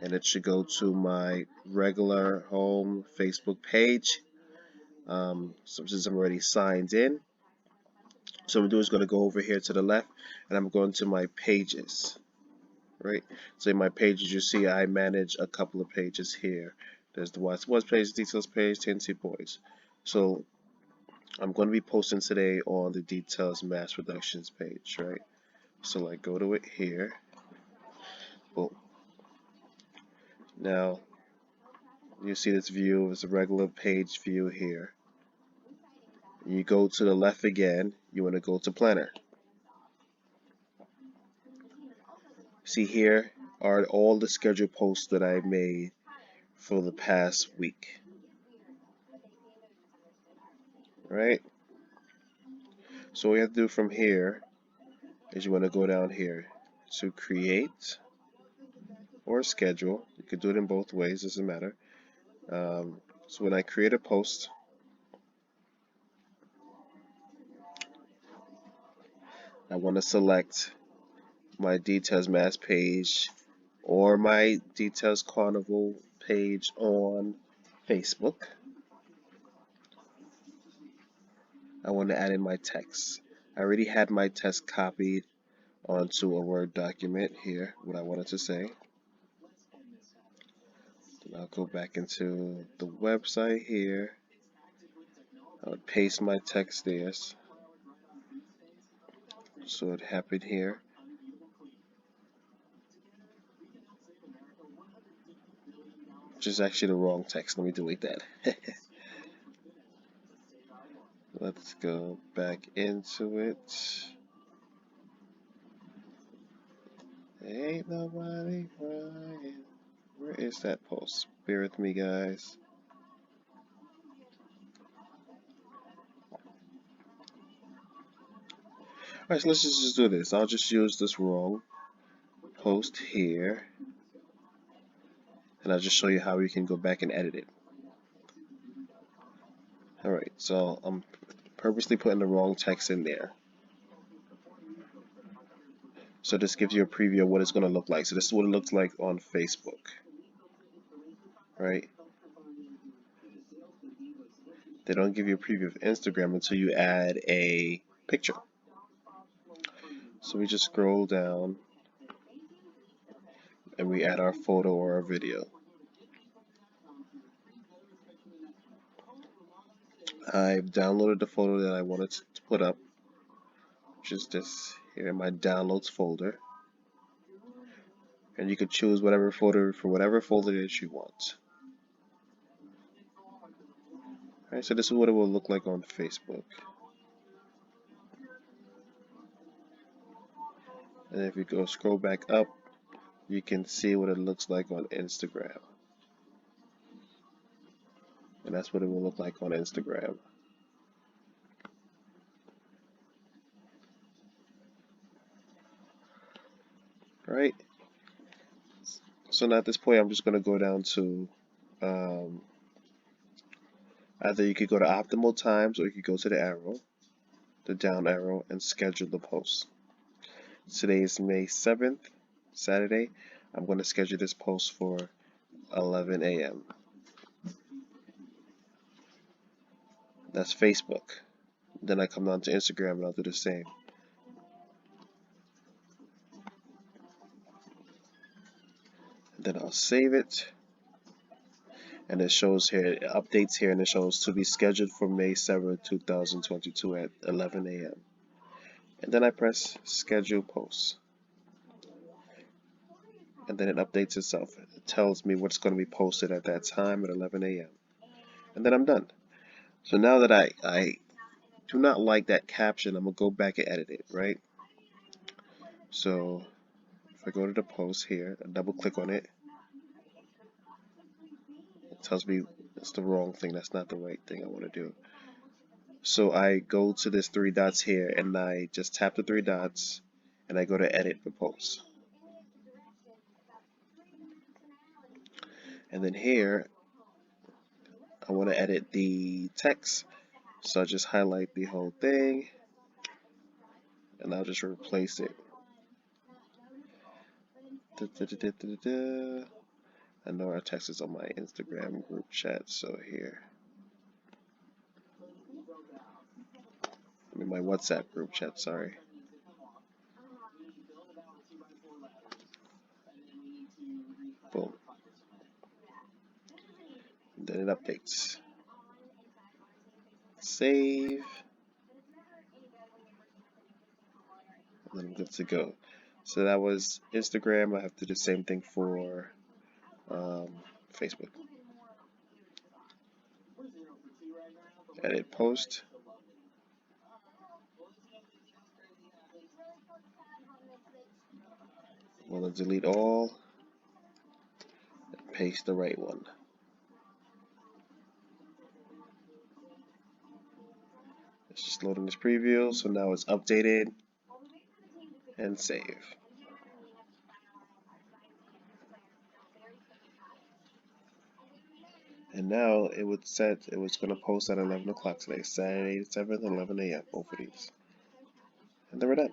and it should go to my regular home Facebook page. So since I'm already signed in, so what I'm doing is going to go over here to the left, and I'm going to my pages, right? So in my pages, you see I manage a couple of pages here. There's the What's page, details page, TNT boys. So I'm going to be posting today on the details mass productions page, right? So like go to it here. Boom. Now you see this view is a regular page view here. You go to the left again, you want to go to planner. See, here are all the scheduled posts that I made for the past week, right? So what you have to do from here is you want to go down here to create or schedule. You could do it in both ways, doesn't matter. So when I create a post, I want to select my details mass page or my details carnival page on Facebook. I want to add in my text. I already had my text copied onto a Word document here, what I wanted to say. Then I'll go back into the website here. I would paste my text there, so it happened here. Which is actually the wrong text. Let me delete that. Let's go back into it. Ain't nobody crying. Where is that post? Bear with me, guys. Alright, so let's just do this. I'll just use this wrong post here, and I'll just show you how you can go back and edit it. Alright, so I'm purposely putting the wrong text in there. So this gives you a preview of what it's going to look like. So this is what it looks like on Facebook. Right? They don't give you a preview of Instagram until you add a picture. So we just scroll down and we add our photo or our video. I've downloaded the photo that I wanted to put up, which is this here in my downloads folder. And you can choose whatever photo for whatever folder that you want. Alright, so this is what it will look like on Facebook. And if you go scroll back up, you can see what it looks like on Instagram. And that's what it will look like on Instagram. Alright, so now at this point I'm just going to go down to either you could go to optimal times or you could go to the arrow, the down arrow, and schedule the post. Today is May 7th, Saturday. I'm going to schedule this post for 11 a.m. That's Facebook. Then I come down to Instagram and I'll do the same. Then I'll save it. And it shows here, it updates here, and it shows to be scheduled for May 7th, 2022 at 11 a.m. And then I press schedule post. And then it updates itself. It tells me what's going to be posted at that time at 11 a.m. And then I'm done. So now that I do not like that caption, I'm going to go back and edit it, right? So if I go to the post here, I double click on it, it tells me it's the wrong thing. That's not the right thing I want to do. So I go to this three dots here and I just tap the three dots and I go to edit the post. And then here I want to edit the text. So I just highlight the whole thing and I'll just replace it. I know our text is on my Instagram group chat, so here. I mean my WhatsApp group chat, sorry. Boom. And then it updates. Save. And then I'm good to go. So that was Instagram. I have to do the same thing for Facebook. Edit post. I'm going to delete all and paste the right one. It's just loading this preview, so now it's updated and save. And now it would set, it was going to post at 11 o'clock today, Saturday 7th, 11 a.m. Both of these. And then we're done.